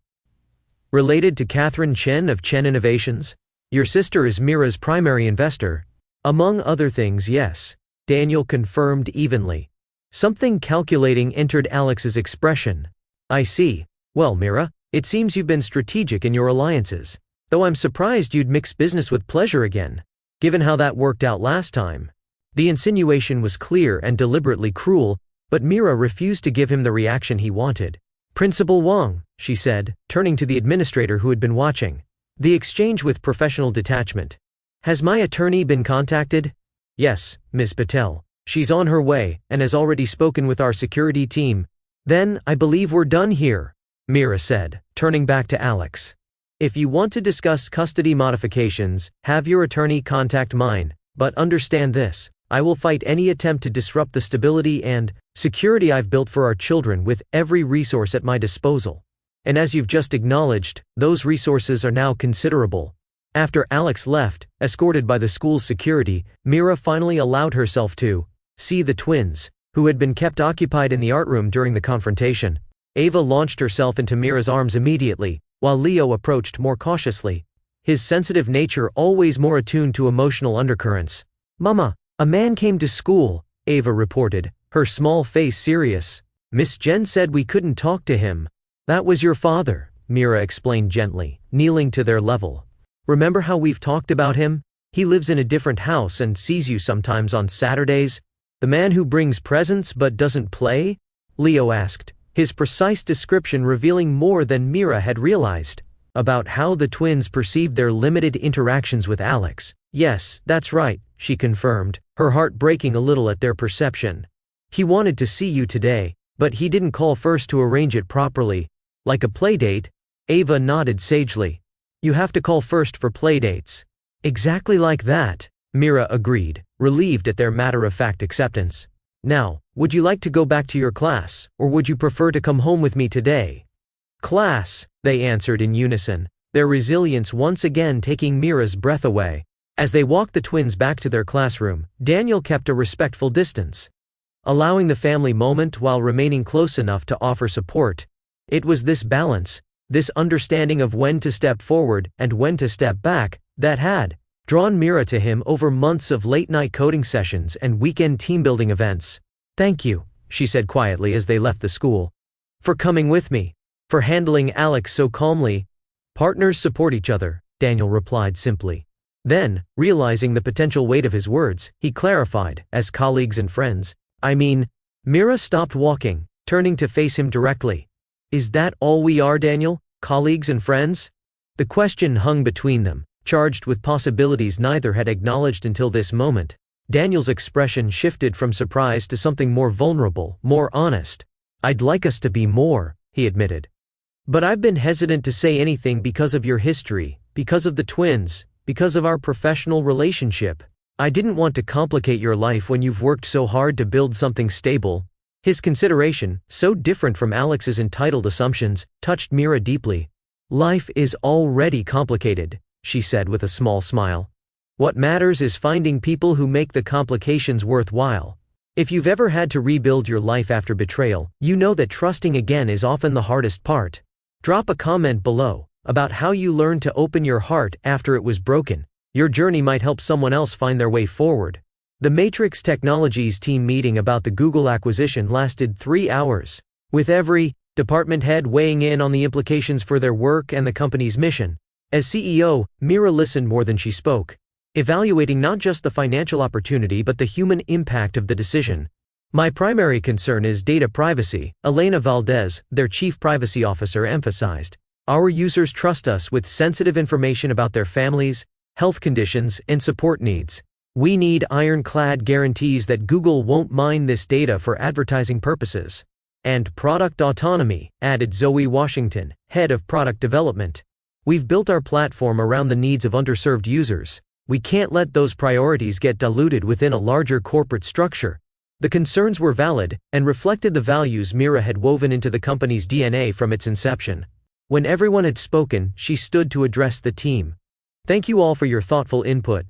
"Related to Catherine Chen of Chen Innovations? Your sister is Mira's primary investor." "Among other things, yes," Daniel confirmed evenly. Something calculating entered Alex's expression. "I see. Well, Mira, it seems you've been strategic in your alliances, though I'm surprised you'd mix business with pleasure again, given how that worked out last time." The insinuation was clear and deliberately cruel, but Mira refused to give him the reaction he wanted. Principal Wang, she said, turning to the administrator who had been watching the exchange with professional detachment. Has my attorney been contacted? Yes, Ms. Patel. She's on her way, and has already spoken with our security team. Then, I believe we're done here, Mira said, turning back to Alex. If you want to discuss custody modifications, have your attorney contact mine, but understand this, I will fight any attempt to disrupt the stability and security I've built for our children with every resource at my disposal. And as you've just acknowledged, those resources are now considerable. After Alex left, escorted by the school's security, Mira finally allowed herself to see the twins, who had been kept occupied in the art room during the confrontation. Ava launched herself into Mira's arms immediately, while Leo approached more cautiously, his sensitive nature always more attuned to emotional undercurrents. Mama, a man came to school, Ava reported, her small face serious. Miss Jen said we couldn't talk to him. That was your father, Mira explained gently, kneeling to their level. Remember how we've talked about him? He lives in a different house and sees you sometimes on Saturdays. The man who brings presents but doesn't play? Leo asked, his precise description revealing more than Mira had realized about how the twins perceived their limited interactions with Alex. Yes, that's right, she confirmed, her heart breaking a little at their perception. He wanted to see you today, but he didn't call first to arrange it properly. Like a playdate? Ava nodded sagely. You have to call first for playdates. Exactly like that, Mira agreed, relieved at their matter-of-fact acceptance. Now, would you like to go back to your class, or would you prefer to come home with me today? Class, they answered in unison, their resilience once again taking Mira's breath away. As they walked the twins back to their classroom, Daniel kept a respectful distance, allowing the family moment while remaining close enough to offer support. It was this balance, this understanding of when to step forward and when to step back, that had drawn Mira to him over months of late-night coding sessions and weekend team-building events. Thank you, she said quietly as they left the school. For coming with me. For handling Alex so calmly. Partners support each other, Daniel replied simply. Then, realizing the potential weight of his words, he clarified, as colleagues and friends. I mean, Mira stopped walking, turning to face him directly. Is that all we are, Daniel? Colleagues and friends? The question hung between them, charged with possibilities neither had acknowledged until this moment. Daniel's expression shifted from surprise to something more vulnerable, more honest. I'd like us to be more, he admitted. But I've been hesitant to say anything because of your history, because of the twins, because of our professional relationship. I didn't want to complicate your life when you've worked so hard to build something stable. His consideration, so different from Alex's entitled assumptions, touched Mira deeply. Life is already complicated, she said with a small smile. What matters is finding people who make the complications worthwhile. If you've ever had to rebuild your life after betrayal, you know that trusting again is often the hardest part. Drop a comment below about how you learned to open your heart after it was broken. Your journey might help someone else find their way forward. The Matrix Technologies team meeting about the Google acquisition lasted 3 hours, with every department head weighing in on the implications for their work and the company's mission. As CEO, Mira listened more than she spoke, evaluating not just the financial opportunity but the human impact of the decision. My primary concern is data privacy, Elena Valdez, their chief privacy officer, emphasized. Our users trust us with sensitive information about their families, health conditions, and support needs. We need ironclad guarantees that Google won't mine this data for advertising purposes. And product autonomy, added Zoe Washington, head of product development. We've built our platform around the needs of underserved users. We can't let those priorities get diluted within a larger corporate structure. The concerns were valid and reflected the values Mira had woven into the company's DNA from its inception. When everyone had spoken, she stood to address the team. Thank you all for your thoughtful input.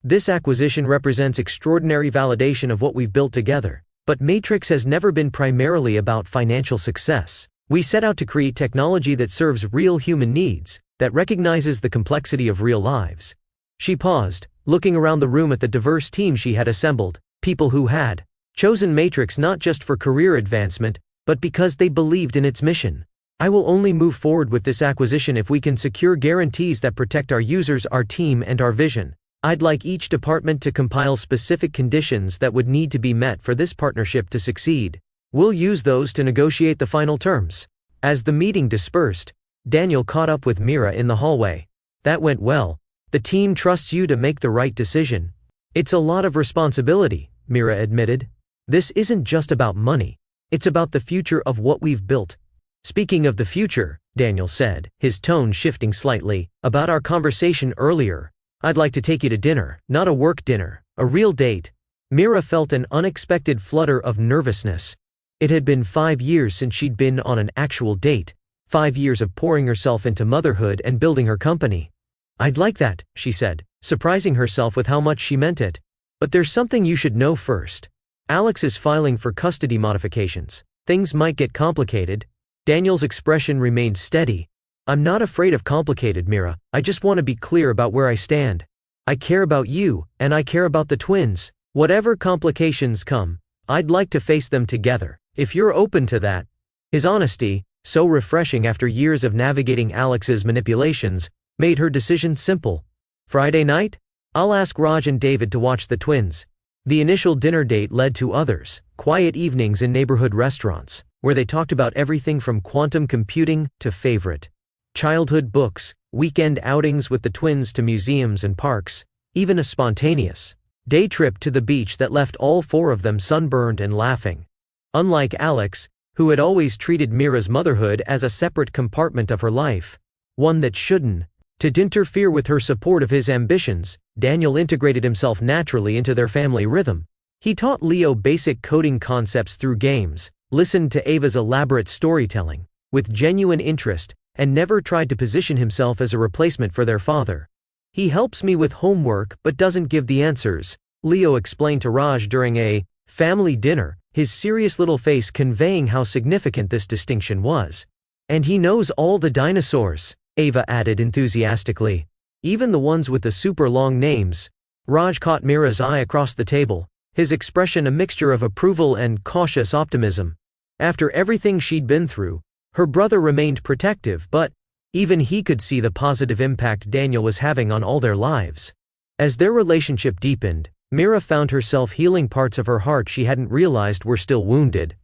This acquisition represents extraordinary validation of what we've built together. But Matrix has never been primarily about financial success. We set out to create technology that serves real human needs, that recognizes the complexity of real lives. She paused, looking around the room at the diverse team she had assembled, people who had chosen Matrix not just for career advancement, but because they believed in its mission. I will only move forward with this acquisition if we can secure guarantees that protect our users, our team, and our vision. I'd like each department to compile specific conditions that would need to be met for this partnership to succeed. We'll use those to negotiate the final terms. As the meeting dispersed, Daniel caught up with Mira in the hallway. "That went well. The team trusts you to make the right decision." "It's a lot of responsibility," Mira admitted. "This isn't just about money. It's about the future of what we've built." "Speaking of the future," Daniel said, his tone shifting slightly, "about our conversation earlier, I'd like to take you to dinner, not a work dinner, a real date." Mira felt an unexpected flutter of nervousness. It had been 5 years since she'd been on an actual date, 5 years of pouring herself into motherhood and building her company. "I'd like that," she said, surprising herself with how much she meant it. "But there's something you should know first. Alex is filing for custody modifications. Things might get complicated." Daniel's expression remained steady. "I'm not afraid of complicated, Mira. I just want to be clear about where I stand. I care about you, and I care about the twins. Whatever complications come, I'd like to face them together, if you're open to that." His honesty, so refreshing after years of navigating Alex's manipulations, made her decision simple. "Friday night? I'll ask Raj and David to watch the twins." The initial dinner date led to others, quiet evenings in neighborhood restaurants, where they talked about everything from quantum computing to favorite childhood books, weekend outings with the twins to museums and parks, even a spontaneous day trip to the beach that left all 4 of them sunburned and laughing. Unlike Alex, who had always treated Mira's motherhood as a separate compartment of her life, one that shouldn't interfere with her support of his ambitions, Daniel integrated himself naturally into their family rhythm. He taught Leo basic coding concepts through games, listened to Ava's elaborate storytelling with genuine interest, and never tried to position himself as a replacement for their father. "He helps me with homework but doesn't give the answers," Leo explained to Raj during a family dinner, his serious little face conveying how significant this distinction was. "And he knows all the dinosaurs," Ava added enthusiastically. "Even the ones with the super long names." Raj caught Mira's eye across the table, his expression a mixture of approval and cautious optimism. After everything she'd been through, her brother remained protective, but even he could see the positive impact Daniel was having on all their lives. As their relationship deepened, Mira found herself healing parts of her heart she hadn't realized were still wounded.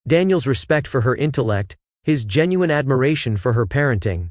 Daniel's respect for her intellect, his genuine admiration for her parenting,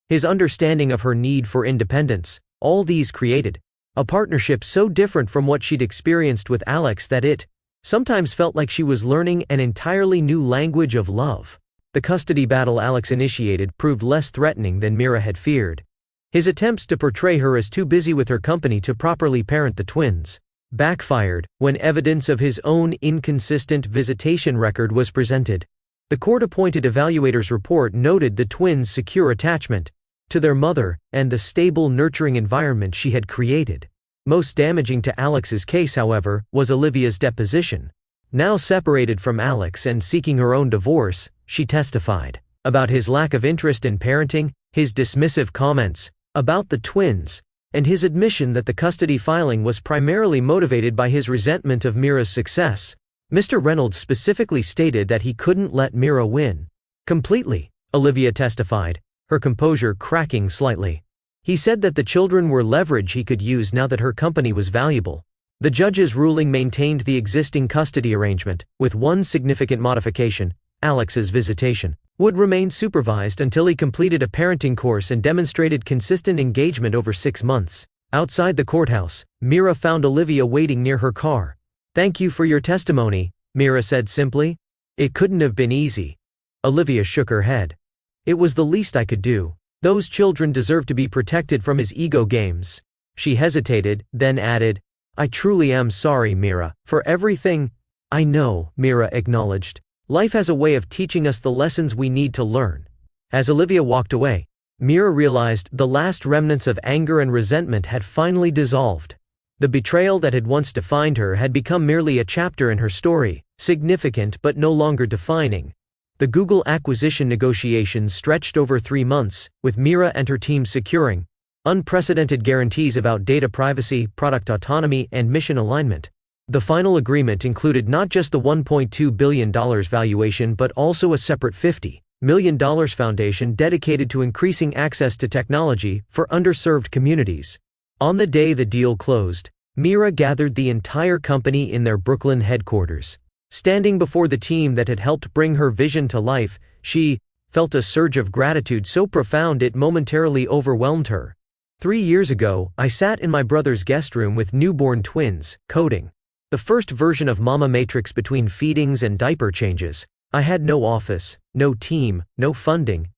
his understanding of her need for independence, all these created a partnership so different from what she'd experienced with Alex that it sometimes felt like she was learning an entirely new language of love. The custody battle Alex initiated proved less threatening than Mira had feared. His attempts to portray her as too busy with her company to properly parent the twins backfired when evidence of his own inconsistent visitation record was presented. The court-appointed evaluator's report noted the twins' secure attachment to their mother and the stable, nurturing environment she had created. Most damaging to Alex's case, however, was Olivia's deposition. Now separated from Alex and seeking her own divorce, she testified about his lack of interest in parenting, his dismissive comments about the twins, and his admission that the custody filing was primarily motivated by his resentment of Mira's success. Mr. Reynolds specifically stated that he couldn't let Mira win completely, Olivia testified, her composure cracking slightly. He said that the children were leverage he could use now that her company was valuable. The judge's ruling maintained the existing custody arrangement, with one significant modification: Alex's visitation would remain supervised until he completed a parenting course and demonstrated consistent engagement over 6 months. Outside the courthouse, Mira found Olivia waiting near her car. "Thank you for your testimony," Mira said simply. "It couldn't have been easy." Olivia shook her head. "It was the least I could do. Those children deserve to be protected from his ego games." She hesitated, then added, "I truly am sorry, Mira, for everything." "I know," Mira acknowledged. "Life has a way of teaching us the lessons we need to learn." As Olivia walked away, Mira realized the last remnants of anger and resentment had finally dissolved. The betrayal that had once defined her had become merely a chapter in her story, significant but no longer defining. The Google acquisition negotiations stretched over 3 months, with Mira and her team securing unprecedented guarantees about data privacy, product autonomy, and mission alignment. The final agreement included not just the $1.2 billion valuation but also a separate $50 million foundation dedicated to increasing access to technology for underserved communities. On the day the deal closed, Mira gathered the entire company in their Brooklyn headquarters. Standing before the team that had helped bring her vision to life, she felt a surge of gratitude so profound it momentarily overwhelmed her. 3 years ago, I sat in my brother's guest room with newborn twins, coding the first version of Mama Matrix between feedings and diaper changes. I had no office, no team, no funding.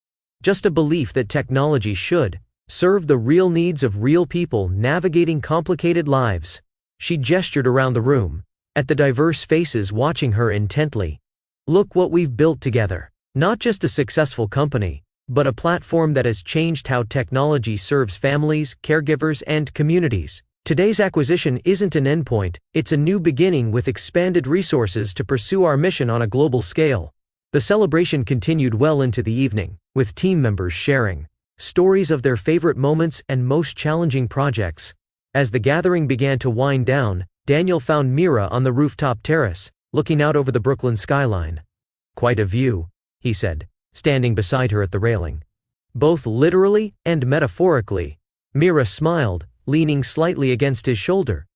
Just a belief that technology should serve the real needs of real people navigating complicated lives. She gestured around the room, at the diverse faces watching her intently. Look what we've built together. Not just a successful company, but a platform that has changed how technology serves families, caregivers, and communities. Today's acquisition isn't an endpoint, it's a new beginning with expanded resources to pursue our mission on a global scale. The celebration continued well into the evening, with team members sharing stories of their favorite moments and most challenging projects. As the gathering began to wind down, Daniel found Mira on the rooftop terrace, looking out over the Brooklyn skyline. "Quite a view," he said, standing beside her at the railing. "Both literally and metaphorically." Mira smiled, leaning slightly against his shoulder.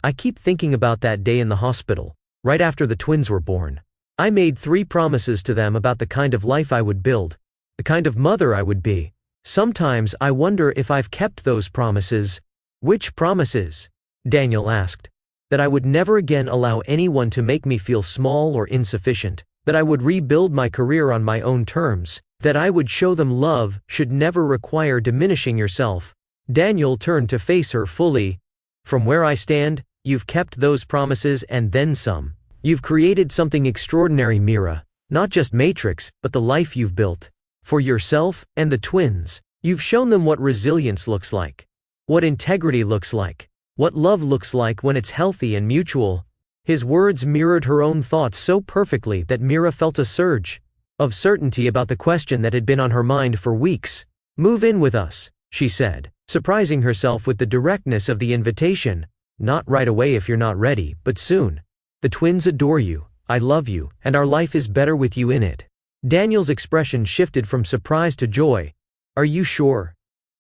"I keep thinking about that day in the hospital, right after the twins were born. I made 3 promises to them about the kind of life I would build, the kind of mother I would be. Sometimes I wonder if I've kept those promises." "Which promises?" Daniel asked. "That I would never again allow anyone to make me feel small or insufficient, that I would rebuild my career on my own terms, that I would show them love should never require diminishing yourself." Daniel turned to face her fully. "From where I stand, you've kept those promises and then some. You've created something extraordinary, Mira. Not just Matrix, but the life you've built. For yourself and the twins. You've shown them what resilience looks like. What integrity looks like. What love looks like when it's healthy and mutual." His words mirrored her own thoughts so perfectly that Mira felt a surge of certainty about the question that had been on her mind for weeks. "Move in with us," she said, surprising herself with the directness of the invitation. "Not right away if you're not ready, but soon. The twins adore you, I love you, and our life is better with you in it." Daniel's expression shifted from surprise to joy. "Are you sure?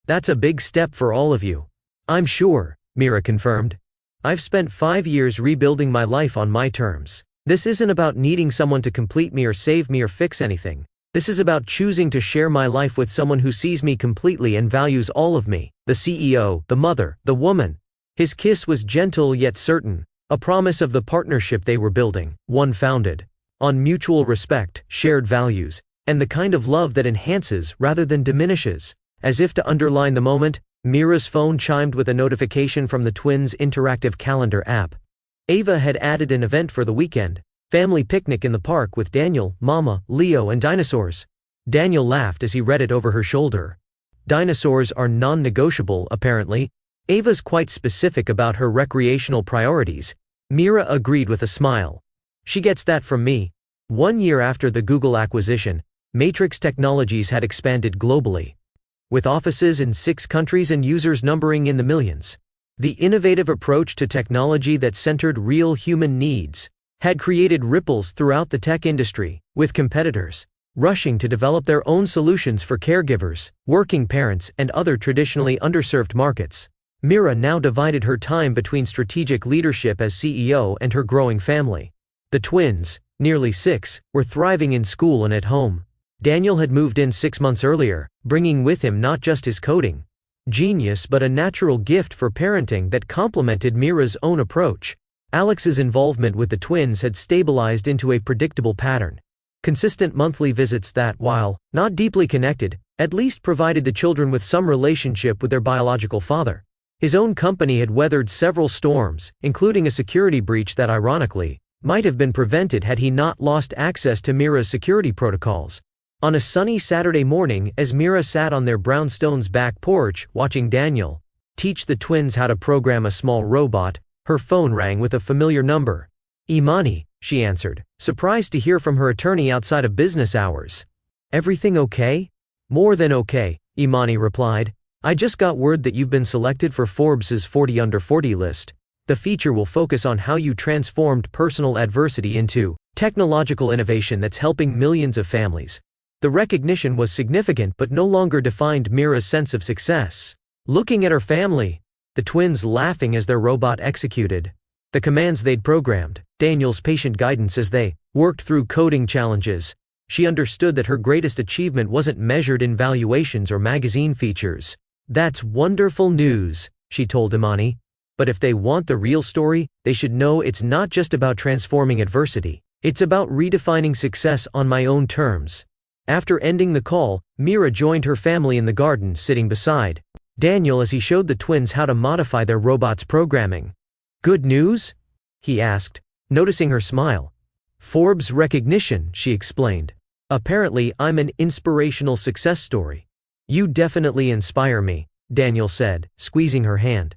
That's a big step for all of you." "I'm sure," Mira confirmed. "I've spent 5 years rebuilding my life on my terms. This isn't about needing someone to complete me or save me or fix anything. This is about choosing to share my life with someone who sees me completely and values all of me, the CEO, the mother, the woman." His kiss was gentle yet certain, a promise of the partnership they were building, one founded on mutual respect, shared values, and the kind of love that enhances rather than diminishes. As if to underline the moment, Mira's phone chimed with a notification from the twins' interactive calendar app. Ava had added an event for the weekend. Family picnic in the park with Daniel, Mama, Leo, and dinosaurs. Daniel laughed as he read it over her shoulder. Dinosaurs are non-negotiable, apparently. Ava's quite specific about her recreational priorities. Mira agreed with a smile. She gets that from me. 1 year after the Google acquisition, Matrix Technologies had expanded globally, with offices in 6 countries and users numbering in the millions. The innovative approach to technology that centered real human needs had created ripples throughout the tech industry, with competitors rushing to develop their own solutions for caregivers, working parents, and other traditionally underserved markets. Mira now divided her time between strategic leadership as CEO and her growing family. The twins, nearly 6, were thriving in school and at home. Daniel had moved in 6 months earlier, bringing with him not just his coding genius but a natural gift for parenting that complemented Mira's own approach. Alex's involvement with the twins had stabilized into a predictable pattern. Consistent monthly visits that, while not deeply connected, at least provided the children with some relationship with their biological father. His own company had weathered several storms, including a security breach that ironically might have been prevented had he not lost access to Mira's security protocols. On a sunny Saturday morning, as Mira sat on their brownstone's back porch watching Daniel teach the twins how to program a small robot, her phone rang with a familiar number. "Imani," she answered, surprised to hear from her attorney outside of business hours. "Everything okay?" "More than okay," Imani replied. "I just got word that you've been selected for Forbes's 40 Under 40 list. The feature will focus on how you transformed personal adversity into technological innovation that's helping millions of families." The recognition was significant but no longer defined Mira's sense of success. Looking at her family, the twins laughing as their robot executed the commands they'd programmed, Daniel's patient guidance as they worked through coding challenges, She understood that her greatest achievement wasn't measured in valuations or magazine features. "That's wonderful news," she told Imani. "But if they want the real story, they should know it's not just about transforming adversity. It's about redefining success on my own terms." After ending the call, Mira joined her family in the garden, sitting beside Daniel as he showed the twins how to modify their robot's programming. "Good news?" he asked, noticing her smile. "Forbes recognition," she explained. "Apparently, I'm an inspirational success story." "You definitely inspire me," Daniel said, squeezing her hand.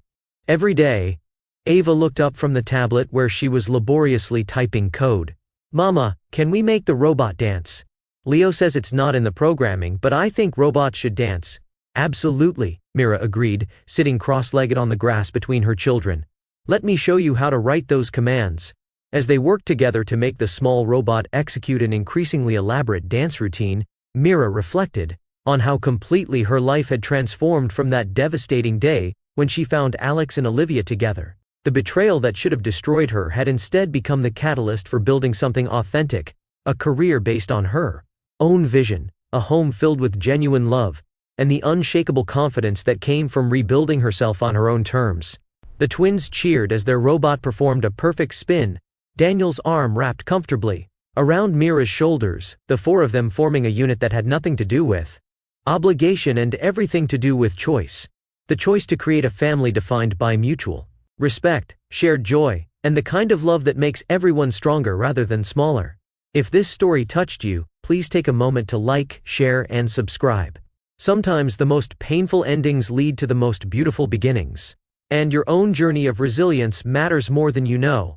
Every day, Ava looked up from the tablet where she was laboriously typing code. "Mama, can we make the robot dance? Leo says it's not in the programming, but I think robots should dance." "Absolutely," Mira agreed, sitting cross-legged on the grass between her children. "Let me show you how to write those commands." As they worked together to make the small robot execute an increasingly elaborate dance routine, Mira reflected on how completely her life had transformed from that devastating day when she found Alex and Olivia together. The betrayal that should have destroyed her had instead become the catalyst for building something authentic, a career based on her own vision, a home filled with genuine love, and the unshakable confidence that came from rebuilding herself on her own terms. The twins cheered as their robot performed a perfect spin, Daniel's arm wrapped comfortably around Mira's shoulders, the four of them forming a unit that had nothing to do with obligation and everything to do with choice. The choice to create a family defined by mutual respect, shared joy, and the kind of love that makes everyone stronger rather than smaller. If this story touched you, please take a moment to like, share, and subscribe. Sometimes the most painful endings lead to the most beautiful beginnings. And your own journey of resilience matters more than you know.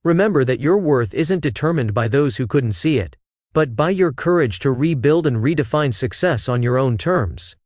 Remember that your worth isn't determined by those who couldn't see it, but by your courage to rebuild and redefine success on your own terms.